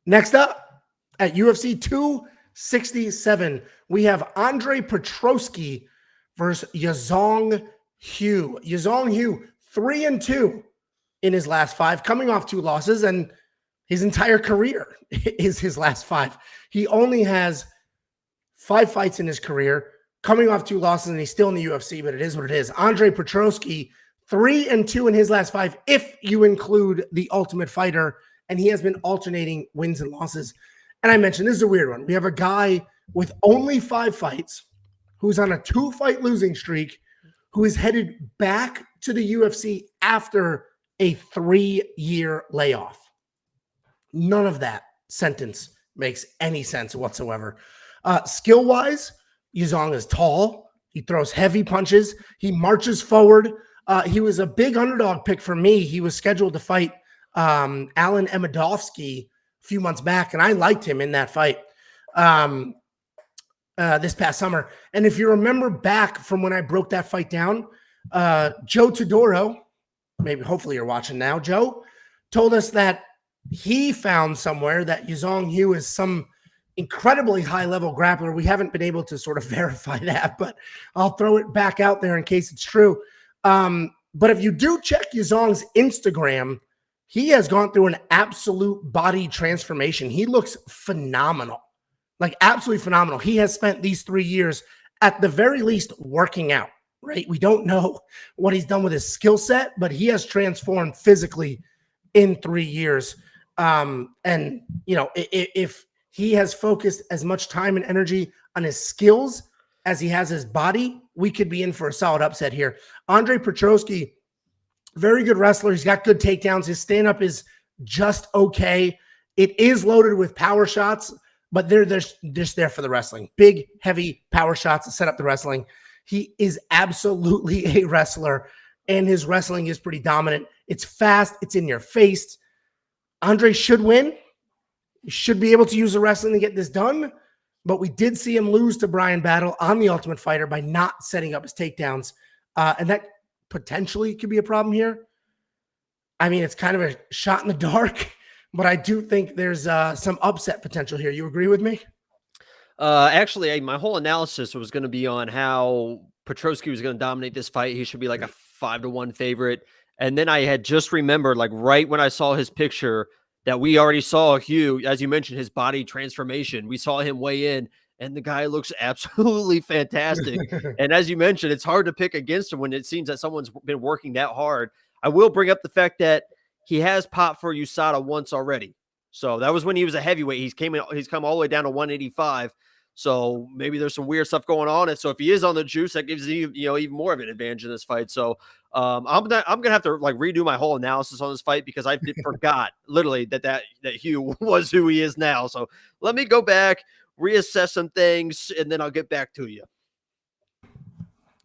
Next up at UFC 267, we have Andre Petroski versus Yaozong Hu. Yaozong Hu, 3-2 in his last 5, coming off 2 losses, and his entire career is his last 5. He only has 5 fights in his career, coming off 2 losses, and he's still in the UFC, but it is what it is. Andre Petroski, 3-2 in his last 5, if you include the Ultimate Fighter, and he has been alternating wins and losses. And I mentioned, this is a weird one. We have a guy with only 5 fights who's on a 2-fight losing streak, who is headed back to the UFC after a 3-year layoff. None of that sentence makes any sense whatsoever. Skill-wise, Yaozong is tall. He throws heavy punches. He marches forward. He was a big underdog pick for me. He was scheduled to fight Alan Emedovsky a few months back, and I liked him in that fight this past summer. And if you remember back from when I broke that fight down, Joe Todoro, hopefully you're watching now, Joe, told us that he found somewhere that Yaozong Hu is some incredibly high-level grappler. We haven't been able to sort of verify that, but I'll throw it back out there in case it's true. But if you do check Yaozong's Instagram, he has gone through an absolute body transformation. He looks phenomenal, like absolutely phenomenal. He has spent these 3 years at the very least working out, right? We don't know what he's done with his skill set, but he has transformed physically in 3 years. And, you know, if he has focused as much time and energy on his skills as he has his body, we could be in for a solid upset here. Andre Petroski, very good wrestler. He's got good takedowns. His stand-up is just okay. It is loaded with power shots, but they're just there for the wrestling. Big, heavy power shots to set up the wrestling. He is absolutely a wrestler, and his wrestling is pretty dominant. It's fast. It's in your face. Andre should win. He should be able to use the wrestling to get this done, but we did see him lose to Brian Battle on The Ultimate Fighter by not setting up his takedowns, and that potentially could be a problem here. I mean, it's kind of a shot in the dark, but I do think there's some upset potential here. You agree with me? Actually, my whole analysis was going to be on how Petroski was going to dominate this fight. He should be like a 5-1 favorite. And then I had just remembered, like right when I saw his picture, that we already saw Hu, as you mentioned, his body transformation. We saw him weigh in, and the guy looks absolutely fantastic. And as you mentioned, it's hard to pick against him when it seems that someone's been working that hard. I will bring up the fact that he has popped for USADA once already. So that was when he was a heavyweight. He's come all the way down to 185. So maybe there's some weird stuff going on. And so if he is on the juice, that gives you, even more of an advantage in this fight. So I'm gonna have to like redo my whole analysis on this fight because I forgot literally that Hu was who he is now. So let me go back, reassess some things, and then I'll get back to you.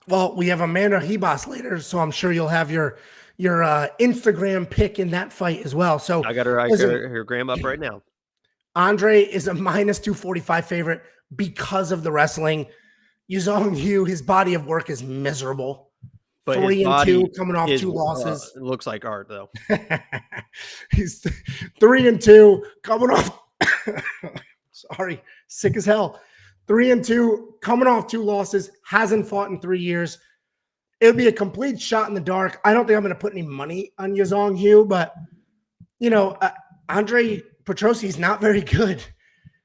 Well, we have Amanda Hebos later, so I'm sure you'll have your Instagram pick in that fight as well. So I got her gram up right now. Andre is a -245 favorite because of the wrestling. Yaozong Hu, his body of work is miserable. But 3-2 coming off 2 losses. It looks like art though. He's 3-2 coming off. Sorry, sick as hell. 3-2 coming off 2 losses. Hasn't fought in 3 years. It would be a complete shot in the dark. I don't think I'm going to put any money on Yaozong Hu, but Andre Petroski is not very good.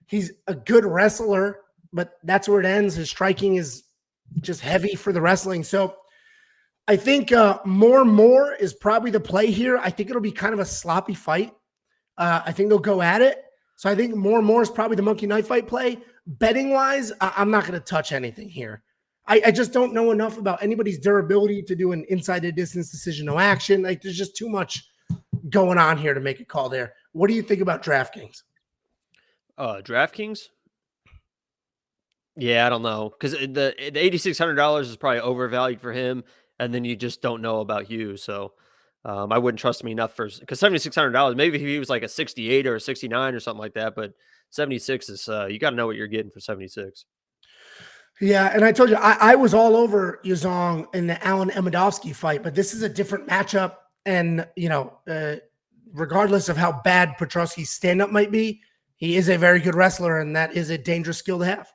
He's a good wrestler, but that's where it ends. His striking is just heavy for the wrestling. So I think more is probably the play here. I think it'll be kind of a sloppy fight. I think they'll go at it. So I think more is probably the Monkey Knife Fight play. Betting-wise, I'm not going to touch anything here. I just don't know enough about anybody's durability to do an inside the distance decision, no action. Like there's just too much going on here to make a call there. What do you think about DraftKings? DraftKings? Yeah, I don't know. Because the $8,600 is probably overvalued for him, and then you just don't know about Hu. So I wouldn't trust him enough because $7,600, maybe if he was like a 68 or a 69 or something like that, but 76 is you got to know what you're getting for 76. Yeah, and I told you, I was all over Yaozong in the Alan Emedovsky fight, but this is a different matchup. And, regardless of how bad Petroski's stand-up might be, He is a very good wrestler, and that is a dangerous skill to have.